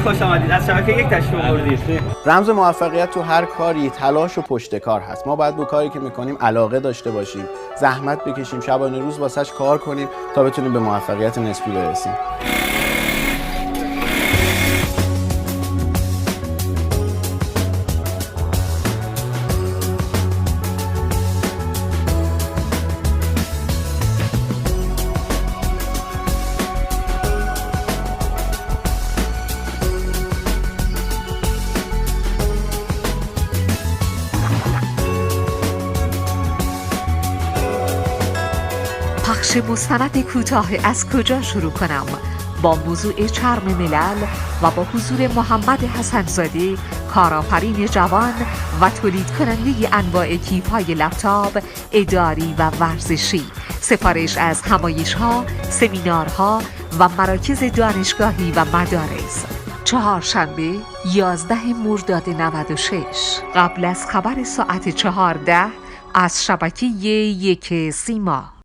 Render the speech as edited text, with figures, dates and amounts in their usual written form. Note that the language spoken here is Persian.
خوش آمدید. از شبکه یک تشریف آوردید. رمز موفقیت تو هر کاری تلاش و پشتکار هست. ما باید به کاری که میکنیم علاقه داشته باشیم، زحمت بکشیم، شبانه روز واسش کار کنیم تا بتونیم به موفقیت نسبی برسیم. بخش مستند کوتاه از کجا شروع کنم با موضوع چرم ملل و با حضور محمد حسن‌زاده، کارآفرین جوان و تولید کننده انواع کیف‌های لپتاپ اداری و ورزشی، سفارش از همایش‌ها، سمینارها و مراکز دانشگاهی و مدارس. چهارشنبه 11 مرداد 96 قبل از خبر ساعت 14 از شبکه یک سیما.